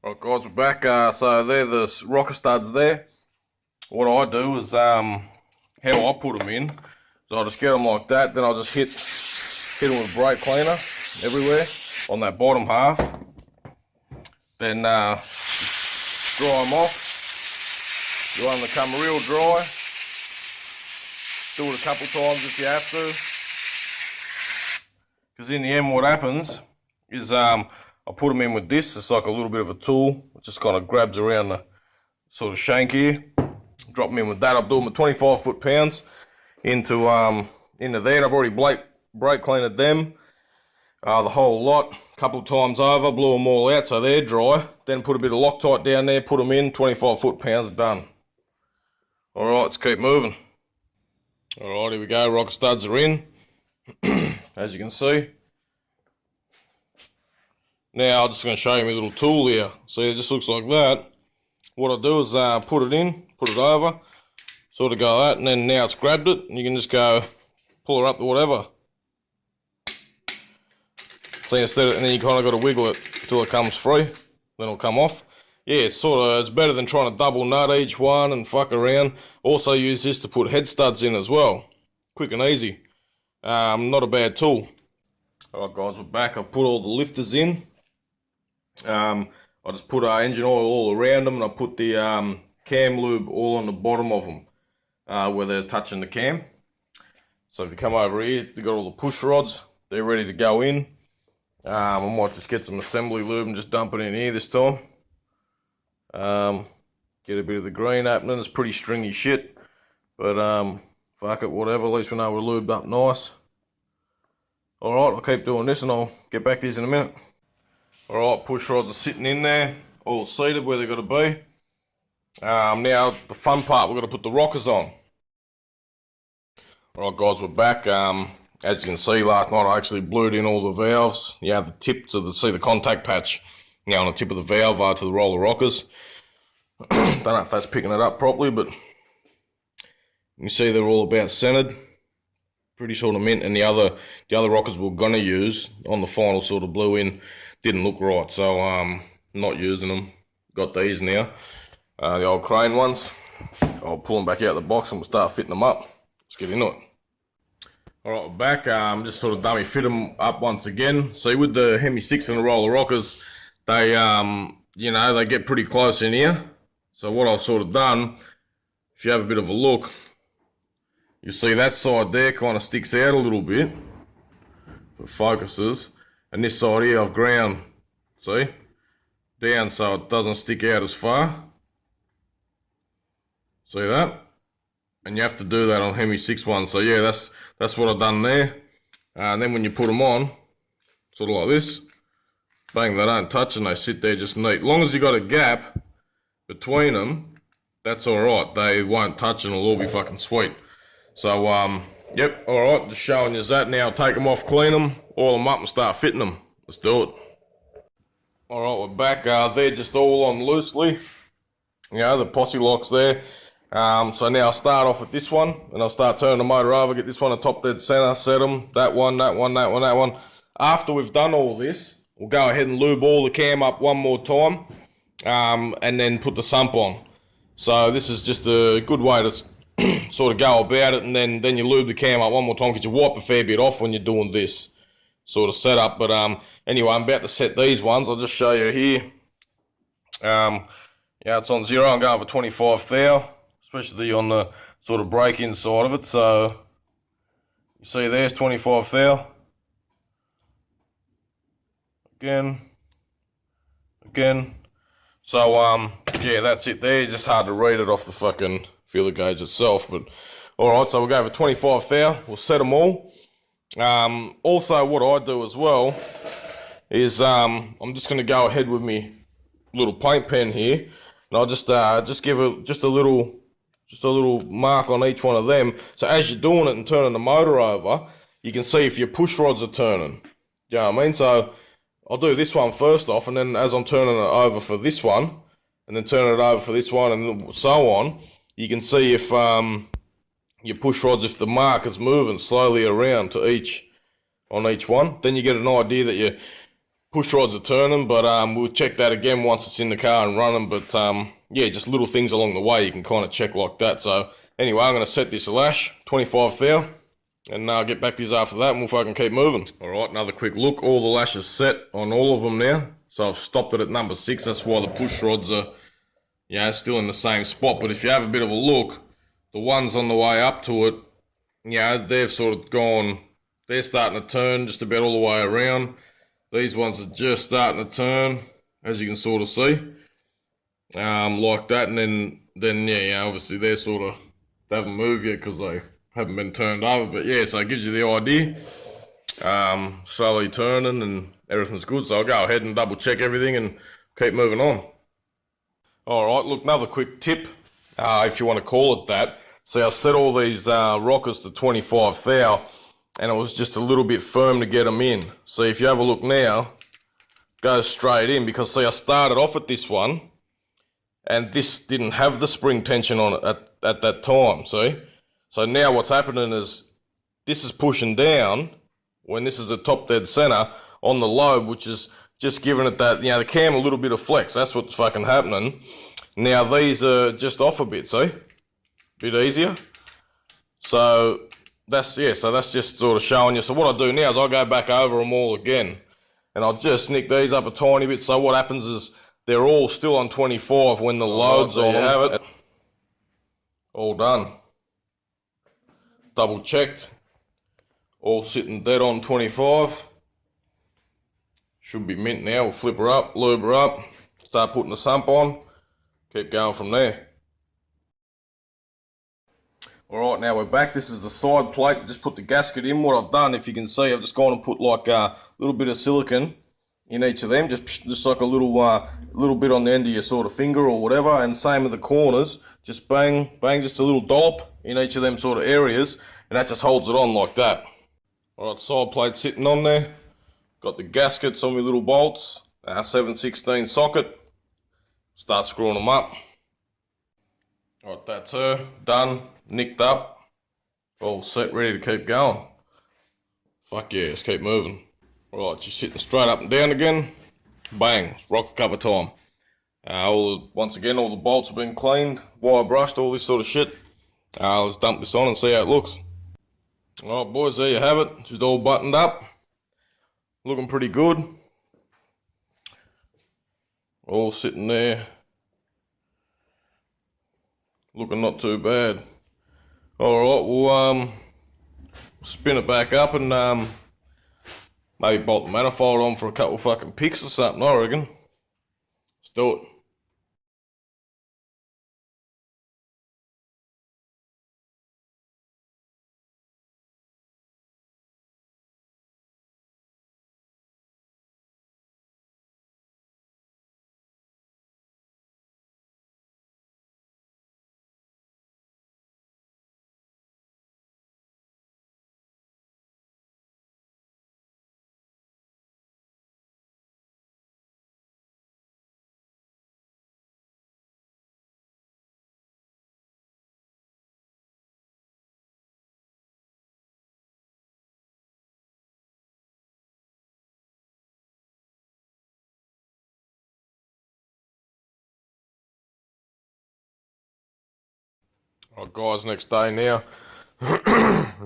Right guys, we're back. So they're the rocker studs there. What I do is, how I put them in, so I just get them like that, then I'll just hit them with brake cleaner everywhere on that bottom half. Then dry them off. You want them to come real dry. Do it a couple times if you have to. Because in the end what happens is I put them in with this. It's like a little bit of a tool. It just kind of grabs around the sort of shank here. Drop them in with that. I'll do them with 25 foot-pounds into there. And I've already brake cleaned them, the whole lot, a couple of times over, blew them all out so they're dry. Then put a bit of Loctite down there, put them in, 25 foot-pounds, done. Alright, let's keep moving. Alright, here we go, rocker studs are in, as you can see. Now I'm just going to show you my little tool here. See, it just looks like that. What I do is put it in, put it over, sort of go that, and then now it's grabbed it, and you can just go pull her up to whatever. See, and then you kind of got to wiggle it until it comes free, then it'll come off. Yeah, it's better than trying to double nut each one and fuck around. Also use this to put head studs in as well. Quick and easy. Not a bad tool. Alright guys, we're back. I've put all the lifters in. I just put engine oil all around them, and I put the cam lube all on the bottom of them where they're touching the cam. So if you come over here, they've got all the push rods. They're ready to go in. I might just get some assembly lube and just dump it in here this time. Get a bit of the green happening. It's pretty stringy shit, but fuck it, whatever. At least we know we're lubed up nice. Alright, I'll keep doing this and I'll get back to this in a minute. Alright, push rods are sitting in there, all seated where they've got to be. Now, the fun part, we've got to put the rockers on. Alright guys, we're back. As you can see, last night I actually blued in all the valves. You have the tip to see the contact patch now on the tip of the valve to the roller rockers. Don't know if that's picking it up properly, but you can see they're all about centered. Pretty sort of mint, and the other rockers we're gonna use on the final sort of blew in didn't look right, so not using them. Got these now, the old crane ones. I'll pull them back out of the box and we'll start fitting them up. Let's get into it. Alright, we're back. Just sort of dummy fit them up once again. See, with the HEMI 6 and the roller rockers, they you know, they get pretty close in here. So what I've sort of done, if you have a bit of a look, you see that side there kind of sticks out a little bit. It focuses. And this side here I've ground, see, down so it doesn't stick out as far. See that? And you have to do that on HEMI 6 ones. So yeah, that's what I've done there. And then when you put them on, sort of like this, bang, they don't touch and they sit there just neat. As long as you got a gap between them, that's alright. They won't touch and it'll all be fucking sweet. So yep, alright, just showing you that now. Take them off, clean them, oil them up and start fitting them. Let's do it. Alright, we're back. They're just all on loosely. You know, the posse locks there. So now I'll start off with this one, and I'll start turning the motor over, get this one at top dead center, set them, that one, that one, that one, that one. After we've done all this, we'll go ahead and lube all the cam up one more time, and then put the sump on. So this is just a good way to sort of go about it, and then you lube the cam up one more time, because you wipe a fair bit off when you're doing this sort of setup. But anyway, I'm about to set these ones. I'll just show you here. Yeah, it's on 0. I'm going for 25 thou, especially on the sort of break-in side of it. So you see there's 25 thou. Again. So yeah, that's it there. It's just hard to read it off the fucking feeler gauge itself, but alright, so we'll go for 25 thou. We'll set them all. Also what I do as well is I'm just going to go ahead with my little paint pen here, and I'll just give it just a little mark on each one of them, so as you're doing it and turning the motor over, you can see if your push rods are turning. You know what I mean? So I'll do this one first off, and then as I'm turning it over for this one, and then turning it over for this one, and so on, you can see if your push rods, if the mark is moving slowly around to on each one, then you get an idea that push rods are turning, but we'll check that again once it's in the car and running. But yeah, just little things along the way you can kind of check like that. So anyway, I'm going to set this lash 25 thou, and get back to this after that, and we'll fucking keep moving. All right, another quick look. All the lashes set on all of them now. So I've stopped it at number 6. That's why the push rods are, still in the same spot. But if you have a bit of a look, the ones on the way up to it, they've sort of gone. They're starting to turn just about all the way around. These ones are just starting to turn, as you can sort of see, like that. And then obviously they're they haven't moved yet because they haven't been turned over. But yeah, so it gives you the idea. Slowly turning and everything's good. So I'll go ahead and double check everything and keep moving on. All right, look, another quick tip, if you want to call it that. See, I set all these rockers to 25 thou. And it was just a little bit firm to get them in. So if you have a look now, go straight in, because see, I started off at this one and this didn't have the spring tension on it at that time, see? So now what's happening is this is pushing down when this is the top dead center on the lobe, which is just giving it that, the cam a little bit of flex. That's what's fucking happening. Now these are just off a bit, see? Bit easier. So that's just sort of showing you. So what I do now is I go back over them all again, and I'll just nick these up a tiny bit. So what happens is they're all still on 25 when the load's on. There you have it. All done. Double checked. All sitting dead on 25. Should be mint now. We'll flip her up, lube her up, start putting the sump on. Keep going from there. Alright, now we're back. This is the side plate. Just put the gasket in. What I've done, if you can see, I've just gone and put like a little bit of silicone in each of them. Just like a little bit on the end of your sort of finger or whatever. And same with the corners. Just bang, bang, just a little dollop in each of them sort of areas. And that just holds it on like that. Alright, side plate sitting on there. Got the gaskets on my little bolts. 7/16 socket. Start screwing them up. Alright, that's her. Done. Nicked up, all set, ready to keep going. Fuck yeah, let's keep moving. Right, she's sitting straight up and down again. Bang, it's rocker cover time. Once again, all the bolts have been cleaned, wire brushed, all this sort of shit. Let's dump this on and see how it looks. Alright boys, there you have it. She's all buttoned up. Looking pretty good. All sitting there. Looking not too bad. Alright, we'll spin it back up and maybe bolt the manifold on for a couple of fucking picks or something, I reckon. Let's do it. Alright guys, next day now.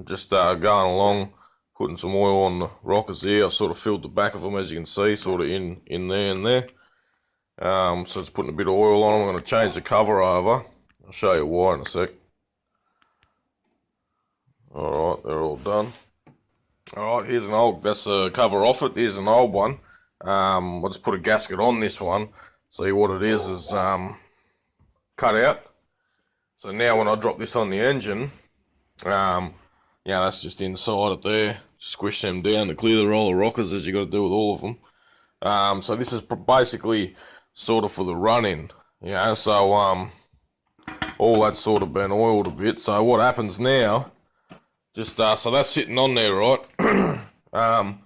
Just going along, putting some oil on the rockers there. I've sort of filled the back of them, as you can see, sort of in there and there. So it's putting a bit of oil on them. I'm going to change the cover over. I'll show you why in a sec. Alright, they're all done. Alright, here's an old, that's the cover off it. Here's an old one. I'll just put a gasket on this one. See what it is cut out. So now when I drop this on the engine, that's just inside it there. Squish them down to clear the roll of rockers, as you got to do with all of them. So this is basically sort of for the run-in. So all that's sort of been oiled a bit. So what happens now, just so that's sitting on there, right? Now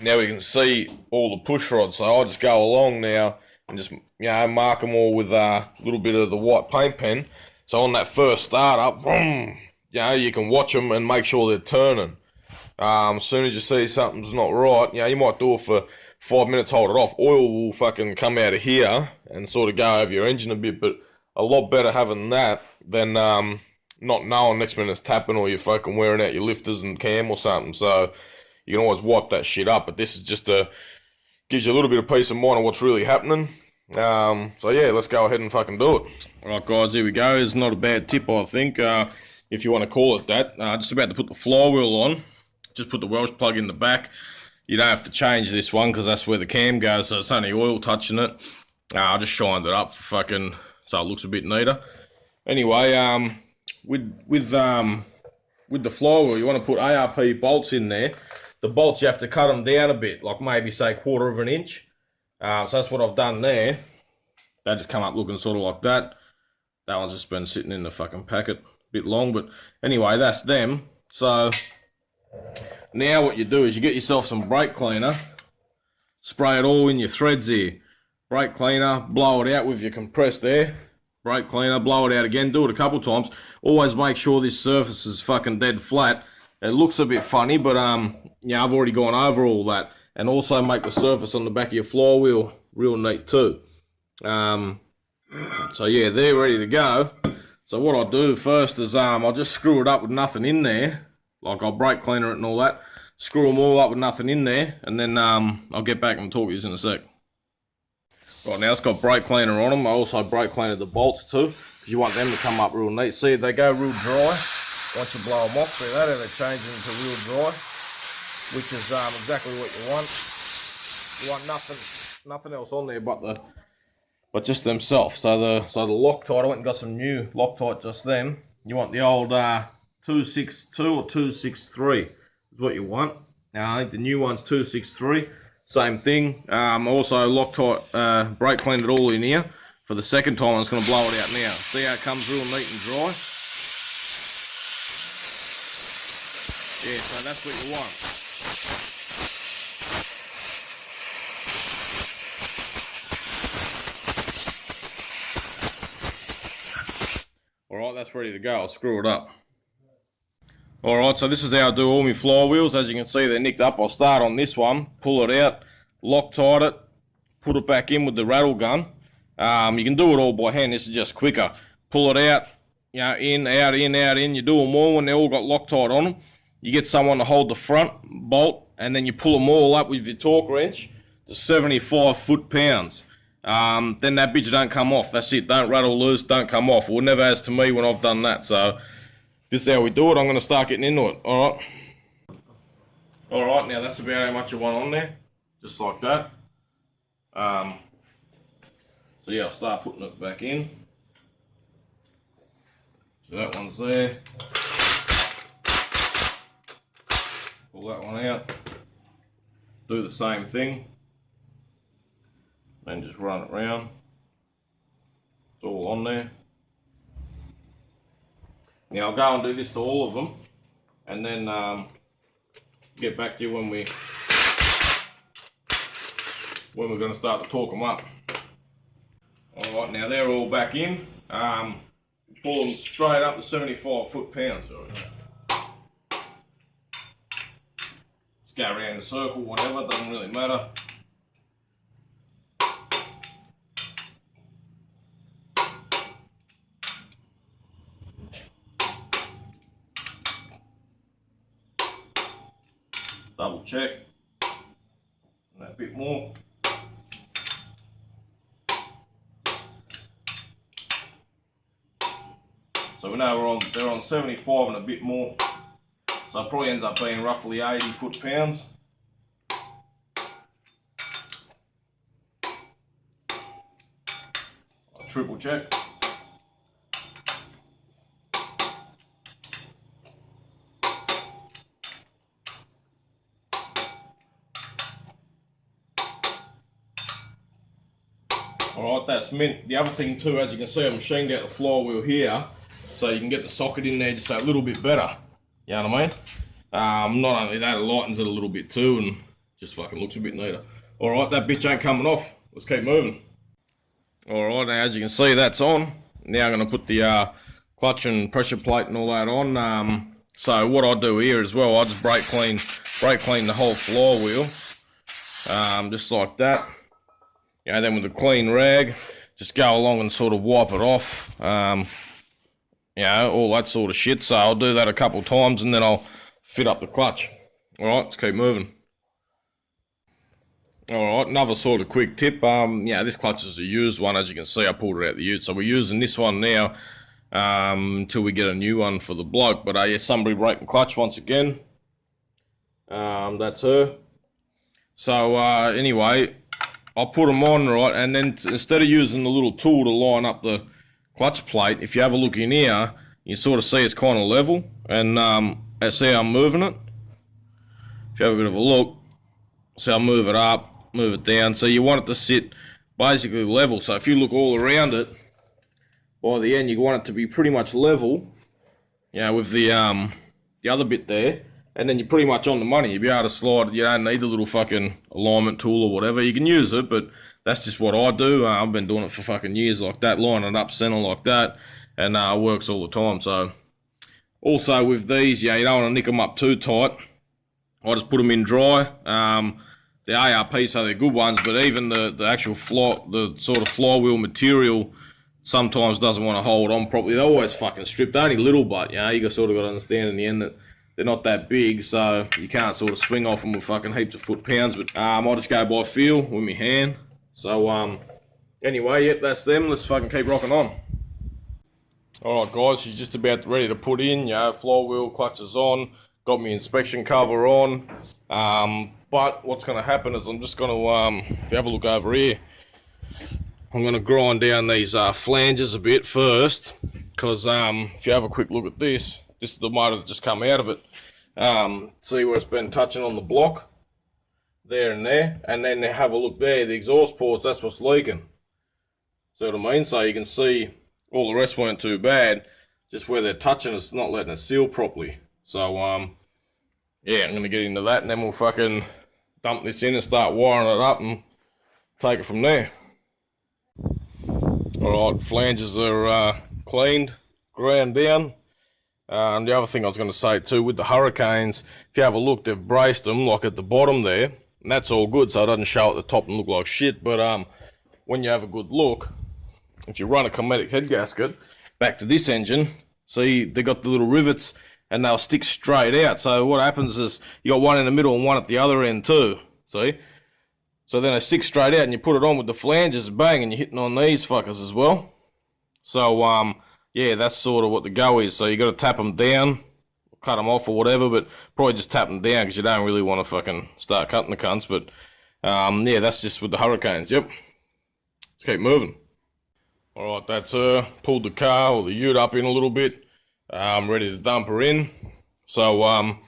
we can see all the push rods. So I'll just go along now and just mark them all with a little bit of the white paint pen. So on that first startup, you can watch them and make sure they're turning. As soon as you see something's not right, you might do it for 5 minutes, hold it off. Oil will fucking come out of here and sort of go over your engine a bit, but a lot better having that than not knowing next minute it's tapping or you're fucking wearing out your lifters and cam or something. So you can always wipe that shit up, but this is just gives you a little bit of peace of mind of what's really happening. So yeah, let's go ahead and fucking do it. Alright guys, here we go. It's not a bad tip, I think, if you want to call it that. Just about to put the flywheel on. Just put the Welsh plug in the back. You don't have to change this one because that's where the cam goes, so it's only oil touching it. I just shined it up for fucking, so it looks a bit neater. Anyway, with the flywheel, you want to put ARP bolts in there. The bolts, you have to cut them down a bit, like maybe say 1/4 of an inch. So that's what I've done there. They just come up looking sort of like that. That one's just been sitting in the fucking packet, a bit long, but anyway, that's them. So now what you do is you get yourself some brake cleaner, spray it all in your threads here. Brake cleaner, blow it out with your compressed air. Brake cleaner, blow it out again, do it a couple times. Always make sure this surface is fucking dead flat. It looks a bit funny, but yeah, I've already gone over all that. And also make the surface on the back of your flywheel real neat too. So yeah, they're ready to go. So what I'll do first is I'll just screw it up with nothing in there. Like I'll brake cleaner it and all that. Screw them all up with nothing in there. And then I'll get back and talk to you in a sec. Right, now it's got brake cleaner on them. I also brake cleaner the bolts too, because you want them to come up real neat. See, they go real dry. Once you blow them off, see that, and they change into real dry, which is exactly what you want. You want nothing else on there but just themselves. So the Loctite, I went and got some new Loctite just then. You want the old 262 or 263 is what you want. Now I think the new one's 263. Same thing. Also Loctite brake cleaned it all in here. For the second time, I'm just going to blow it out now. See how it comes real neat and dry? Yeah, so that's what you want. Alright, that's ready to go. I'll screw it up. Alright, so this is how I do all my flywheels. As you can see, they're nicked up. I'll start on this one, pull it out, Loctite it, put it back in with the rattle gun. You can do it all by hand. This is just quicker. Pull it out, you know, in, out, in, out, in. You do them all when they all got Loctite on them. You get someone to hold the front bolt, and then you pull them all up with your torque wrench to 75 foot-pounds. Then that bitch don't come off. That's it. Don't rattle loose, don't come off. Well, it never has to me when I've done that. So this is how we do it. I'm going to start getting into it. Alright. Alright, now that's about how much I want on there. Just like that. So yeah, I'll start putting it back in. So that one's there. Pull that one out. Do the same thing. And just run it round. It's all on there. Now I'll go and do this to all of them, and then get back to you when we're going to start to torque them up. Alright, now they're all back in. Pull them straight up to 75 foot-pounds. Just go around the circle, whatever, doesn't really matter. Double check, and a bit more. So we know they're on 75 and a bit more. So it probably ends up being roughly 80 foot-pounds. I'll triple check. Alright, that's mint. The other thing too, as you can see, I've machined out the flywheel here, so you can get the socket in there just a little bit better. You know what I mean? Not only that, it lightens it a little bit too, and just fucking looks a bit neater. Alright, that bitch ain't coming off. Let's keep moving. Alright, now as you can see, that's on. Now I'm going to put the clutch and pressure plate and all that on. So what I do here as well, I just brake clean the whole flywheel. just like that. You know, then with a clean rag, just go along and sort of wipe it off. You know, all that sort of shit. So I'll do that a couple times and then I'll fit up the clutch. Alright, let's keep moving. Alright, another sort of quick tip. Yeah, this clutch is a used one. As you can see, I pulled it out the ute. So we're using this one now until we get a new one for the bloke. But yeah, somebody breaking clutch once again. That's her. So anyway, I'll put them on, right, and then instead of using the little tool to line up the clutch plate, if you have a look in here, you sort of see it's kind of level, and see how I'm moving it. If you have a bit of a look, see I'll move it up, move it down, so you want it to sit basically level. So if you look all around it, by the end you want it to be pretty much level, you know, with the other bit there. And then you're pretty much on the money. You'll be able to slide. You don't need the little fucking alignment tool or whatever. You can use it, but that's just what I do. I've been doing it for fucking years like that, lining it up center like that, and it works all the time. So, also with these, yeah, you don't want to nick them up too tight. I just put them in dry. The ARP, so they're good ones, but even the actual the sort of flywheel material sometimes doesn't want to hold on properly. They're always fucking stripped, only little, but you know, you sort of got to understand in the end that they're not that big, so you can't sort of swing off them with fucking heaps of foot-pounds. But I just go by feel with my hand. So anyway, yep, that's them. Let's fucking keep rocking on. Alright guys, she's just about ready to put in. You know, flywheel, clutch is on. Got my inspection cover on. But what's going to happen is I'm just going to, if you have a look over here, I'm going to grind down these flanges a bit first. Because if you have a quick look at this, this is the motor that just come out of it. See where it's been touching on the block? There and there. And then have a look there, the exhaust ports, that's what's leaking. See what I mean? So you can see all the rest weren't too bad. Just where they're touching, it's not letting it seal properly. So, yeah, I'm going to get into that and then we'll fucking dump this in and start wiring it up and take it from there. Alright, flanges are cleaned, ground down. And the other thing I was going to say too, with the Hurricanes, if you have a look, they've braced them like at the bottom there, and that's all good, so it doesn't show at the top and look like shit. But when you have a good look, if you run a Cometic head gasket back to this engine, see they got the little rivets and they'll stick straight out. So what happens is you got one in the middle and one at the other end too. See? So then they stick straight out and you put it on with the flanges, bang, and you're hitting on these fuckers as well. So yeah, that's sort of what the go is. So you got to tap them down, cut them off or whatever, but probably just tap them down because you don't really want to fucking start cutting the cunts. But yeah, that's just with the Hurricanes. Yep. Let's keep moving. All right, that's pulled the car or the ute up in a little bit. I'm ready to dump her in. So I'll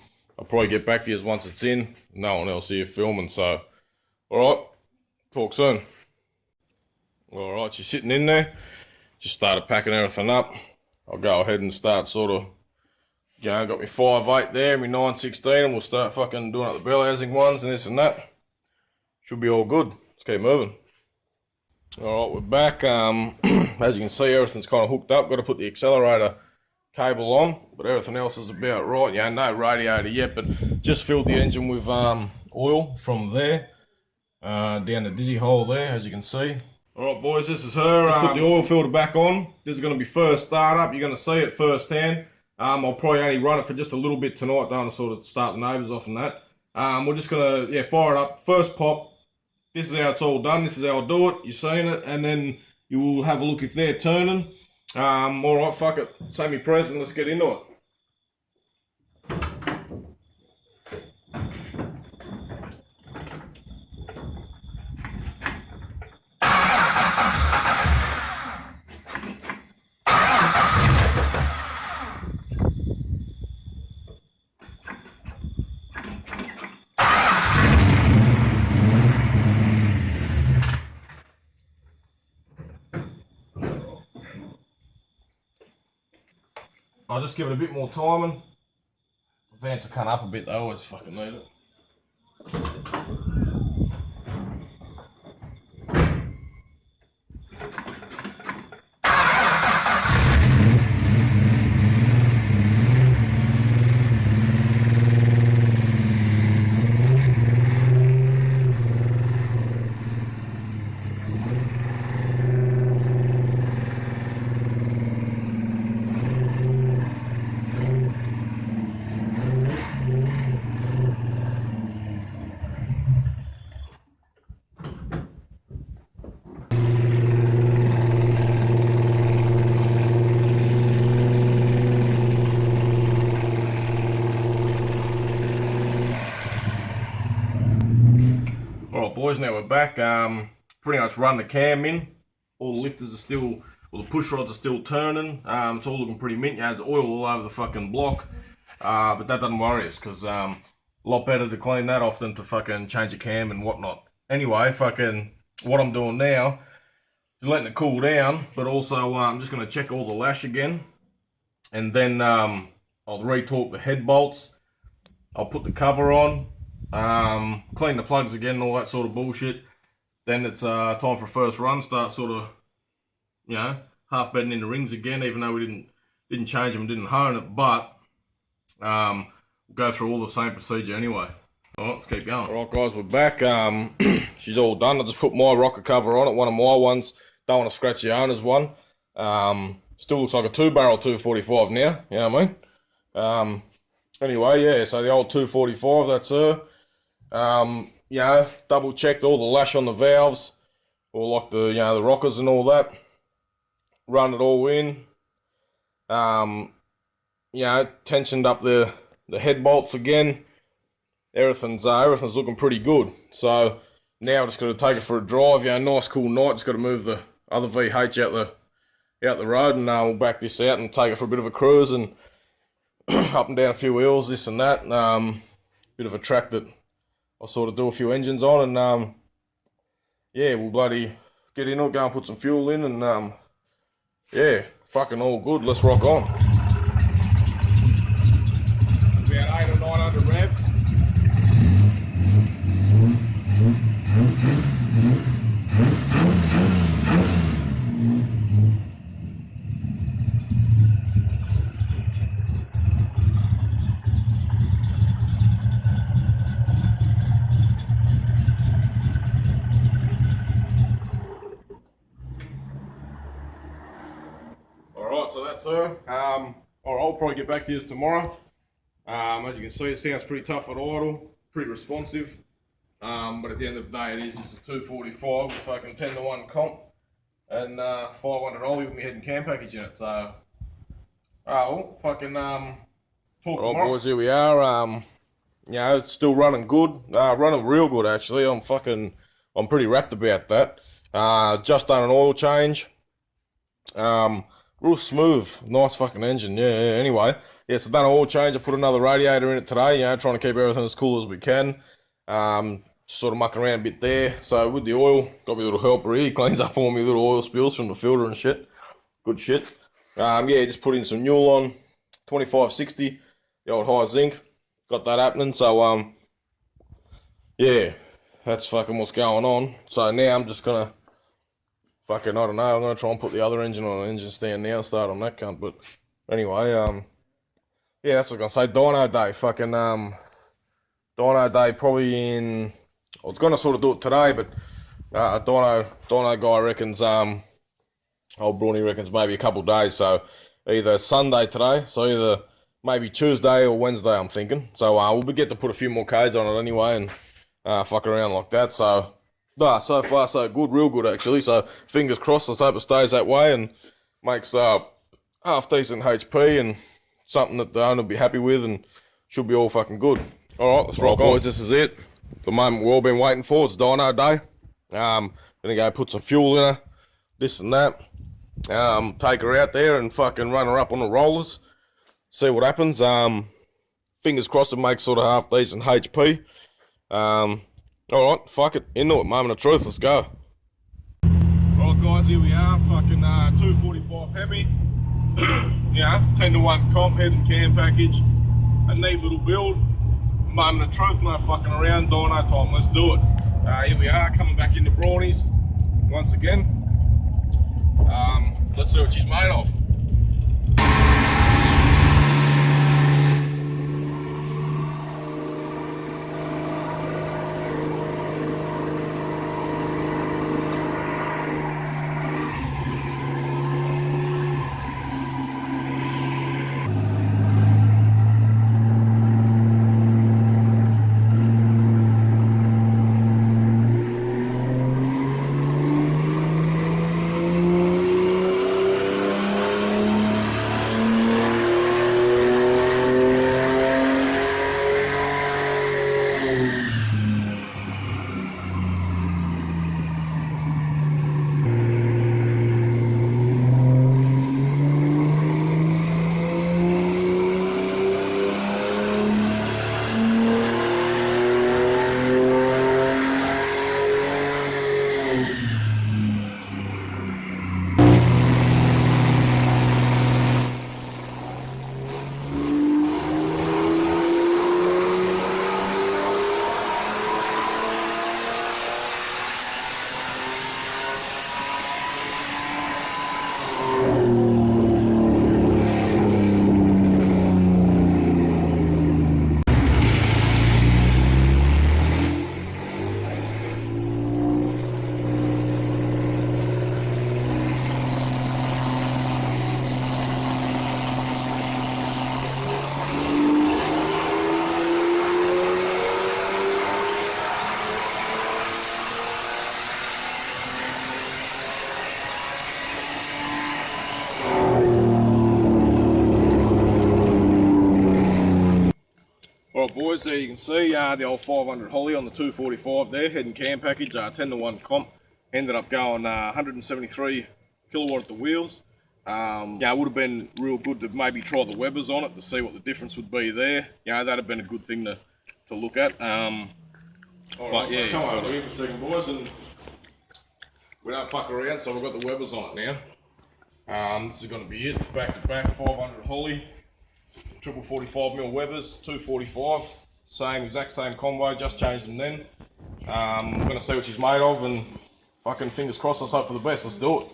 probably get back to you once it's in. No one else here filming. So all right, talk soon. All right, she's sitting in there. Just started packing everything up. I'll go ahead and start sort of, you know, got my 5.8 there, my 9.16, and we'll start fucking doing up the bell housing ones and this and that. Should be all good. Let's keep moving. Alright, we're back. As you can see, everything's kind of hooked up. Got to put the accelerator cable on, but everything else is about right. Yeah, no radiator yet, but just filled the engine with oil from there, down the dizzy hole there, as you can see. Alright boys, this is her. Put the oil filter back on. This is going to be first startup. You're going to see it first hand. I'll probably only run it for just a little bit tonight. Don't want to sort of start the neighbours off and that. We're just going to fire it up. First pop. This is how it's all done. This is how I do it. You've seen it. And then you will have a look if they're turning. Alright, fuck it. Semi-present. Let's get into it. I'll just give it a bit more timing. Advance the cunt up a bit, they always fucking need it. boys, now we're back. Pretty much run the cam in. All the lifters are still, well, the push rods are still turning. It's all looking pretty mint. There's oil all over the fucking block. But that doesn't worry us, because a lot better to clean that off than to fucking change a cam and whatnot. Anyway, fucking what I'm doing now is letting it cool down, but also I'm just going to check all the lash again. And then I'll re-torque the head bolts. I'll put the cover on. Clean the plugs again and all that sort of bullshit. Then it's time for first run. Start sort of, you know, half bedding in the rings again, even though we didn't change them, didn't hone it, but we'll go through all the same procedure anyway. Alright, let's keep going. Alright guys, we're back. She's all done. I just put my rocker cover on it, one of my ones. Don't want to scratch the owner's one. Still looks like a 2-barrel 245 now, you know what I mean? Anyway, yeah, so the old 245, that's her. You know, double checked all the lash on the valves, or like the, you know, the rockers and all that. Run it all in. You know, tensioned up the head bolts again. Everything's looking pretty good. So now I'm just got to take it for a drive. You know, nice cool night. Just got to move the other VH out the road, and we'll back this out and take it for a bit of a cruise and up and down a few hills, this and that. Bit of a track that I'll sort of do a few engines on, and yeah, we'll bloody get in it, go and put some fuel in, and yeah, fucking all good. Let's rock on. About 800 or 900 revs. Alright, so that's her. Alright, I'll probably get back to you tomorrow. As you can see, it sounds pretty tough at idle, pretty responsive. But at the end of the day, it is just a 245 with fucking 10-to-1 comp and 500 ollie with my head and cam package in it. So, well, fucking talk tomorrow. Alright, boys, here we are. You know, it's still running good. Running real good, actually. I'm pretty wrapped about that. Just done an oil change. Real smooth, nice fucking engine, yeah. Anyway, yeah, so done an oil change. I put another radiator in it today, you know, trying to keep everything as cool as we can. Just sort of mucking around a bit there. So with the oil, got me a little helper here, cleans up all my little oil spills from the filter and shit. Good shit. Yeah, just put in some Newell on, 2560, the old high zinc. Got that happening, so yeah, that's fucking what's going on. So now I'm just gonna fucking, I don't know, I'm going to try and put the other engine on an engine stand now and start on that cunt, but anyway, yeah, that's what I'm going to say, dyno day, fucking, dyno day probably in, I was going to sort of do it today, but a dyno guy reckons, old Bruni reckons maybe a couple of days, so either Sunday today, so either maybe Tuesday or Wednesday, I'm thinking, so we'll get to put a few more Ks on it anyway, and fuck around like that, so... But so far so good, real good actually, so fingers crossed, let's hope it stays that way and makes half decent HP and something that the owner will be happy with and should be all fucking good. Alright, let's rock on. Boys, this is it. The moment we've all been waiting for, it's dyno day. Gonna go put some fuel in her, this and that. Take her out there and fucking run her up on the rollers, see what happens. Fingers crossed it makes sort of half decent HP. Alright, fuck it, into it, moment of truth, let's go. Alright guys, here we are, fucking 245 HEMI. Yeah, 10-to-1 comp, head and cam package. A neat little build. Moment of truth, no fucking around, dyno time, let's do it. Here we are, coming back into Brawnies once again. Let's see what she's made of. boys, there you can see the old 500 Holly on the 245 there, head and cam package, 10 to 1 comp. Ended up going 173 kilowatt at the wheels. Yeah, it would have been real good to maybe try the Webers on it to see what the difference would be there. You know, that'd have been a good thing to look at. But yeah, come over here for a second, boys, and we don't fuck around, so we've got the Webers on it now. This is going to be it, back to back 500 Holly, triple 45mm Webers, 245, exact same combo, just changed them then. We're going to see what she's made of, and fucking fingers crossed, let's hope for the best, let's do it.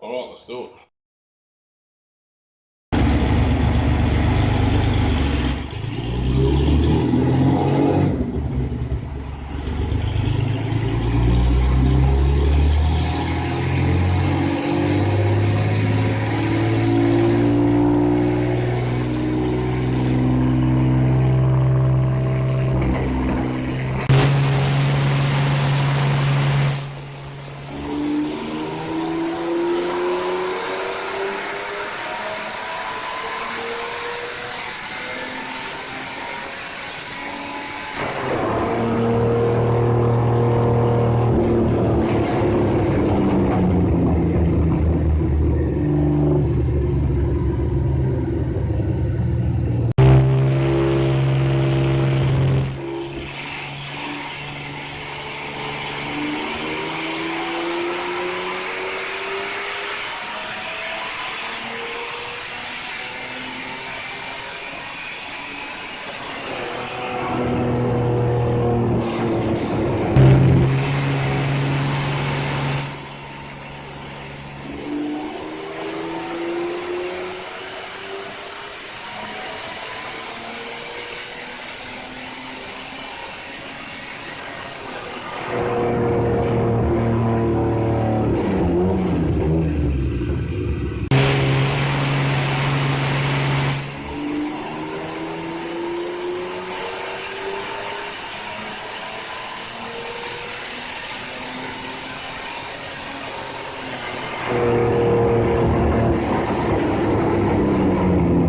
Alright, let's do it.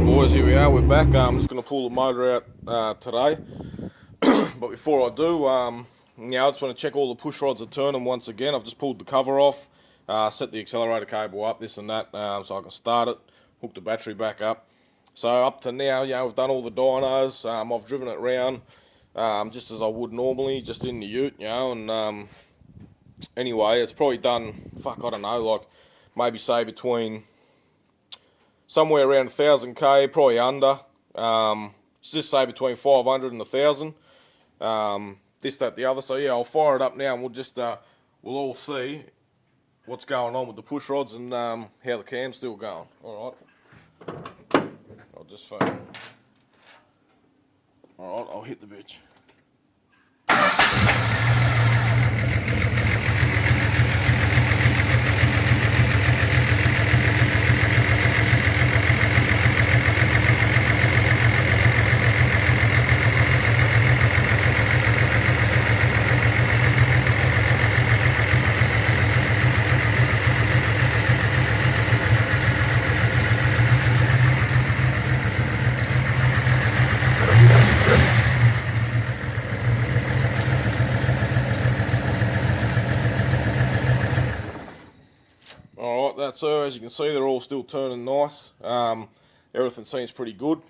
Boys, here we are, we're back. I'm just going to pull the motor out today. But before I do, I just want to check all the push rods are turning once again. I've just pulled the cover off, set the accelerator cable up, this and that, so I can start it, hook the battery back up. So up to now, we've done all the dynos. I've driven it around just as I would normally, just in the ute, and anyway, it's probably done, I don't know, like maybe say between somewhere around 1,000k, probably under. Just say between 500 and 1,000. This, that, the other. So yeah, I'll fire it up now, and we'll just we'll all see what's going on with the push rods and how the cam's still going. All right. I'll just phone. All right, I'll hit the bitch. Alright, that's her. As you can see, they're all still turning nice. Everything seems pretty good.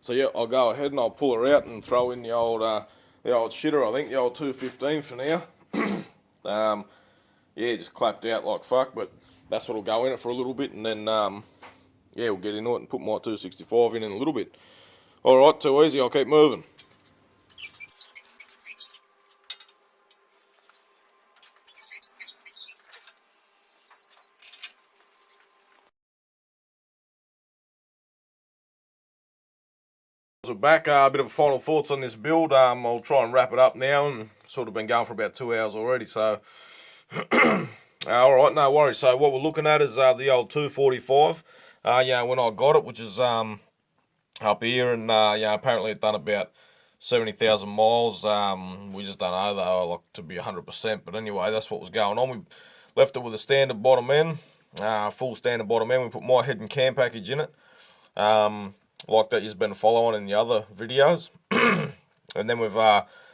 So yeah, I'll go ahead and I'll pull her out and throw in the old shitter, I think, the old 215 for now. Yeah, just clapped out like fuck, but that's what'll go in it for a little bit, and then yeah, we'll get into it and put my 265 in a little bit. Alright, too easy, I'll keep moving. We're back, a bit of final thoughts on this build. I'll try and wrap it up now, and sort of been going for about 2 hours already, so alright, no worries. So what we're looking at is the old 245. When I got it, which is up here, and apparently it done about 70,000 miles. We just don't know though, like to be 100%. But anyway, that's what was going on. We left it with a standard bottom end, full standard bottom end. We put my head and cam package in it, like that you've been following in the other videos. And then we've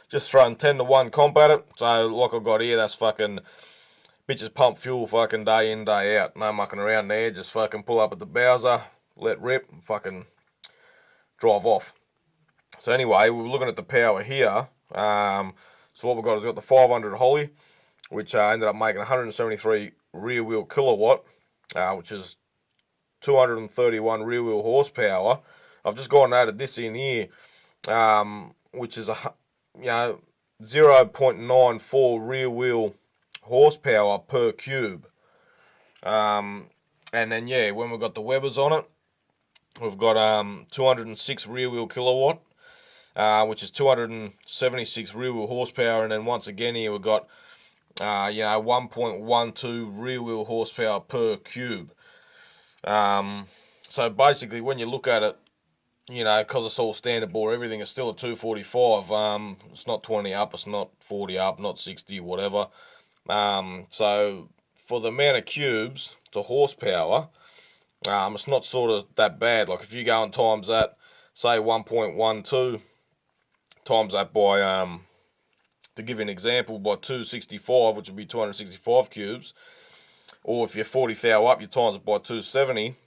just thrown 10 to 1 comp at it. So like I've got here, that's fucking bitches pump fuel fucking day in, day out. No mucking around there. Just fucking pull up at the Bowser, let rip, and fucking drive off. So anyway, we were looking at the power here. So what we've got is we've got the 500 Holly, which ended up making 173 rear wheel kilowatt, which is 231 rear wheel horsepower. I've just gone and added this in here, which is 0.94 rear wheel horsepower per cube. And then when we've got the Webers on it, we've got 206 rear wheel kilowatt, which is 276 rear wheel horsepower, and then once again here we've got 1.12 rear wheel horsepower per cube. So basically, when you look at it, because it's all standard bore, everything is still a 245. It's not 20 up, it's not 40 up, not 60, whatever. So for the amount of cubes to horsepower, it's not sort of that bad. Like if you go and times that, say 1.12, times that by, to give you an example, by 265, which would be 265 cubes, or if you're 40 thou up, you times it by 270,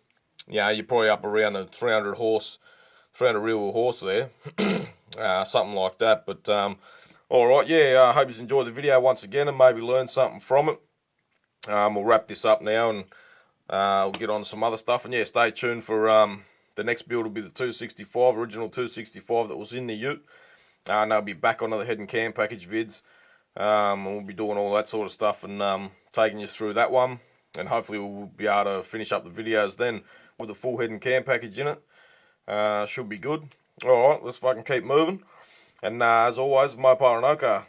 you're probably up around the 300 rear wheel horse there, something like that. But alright, I hope you enjoyed the video once again and maybe learned something from it. We'll wrap this up now, and we'll get on to some other stuff, and stay tuned for the next build will be the 265, original 265 that was in the ute. And I'll be back on other head and cam package vids, and we'll be doing all that sort of stuff and taking you through that one, and hopefully we'll be able to finish up the videos then with the full head and cam package in it. Should be good. Alright, let's fucking keep moving, and as always, Mopar and Oka.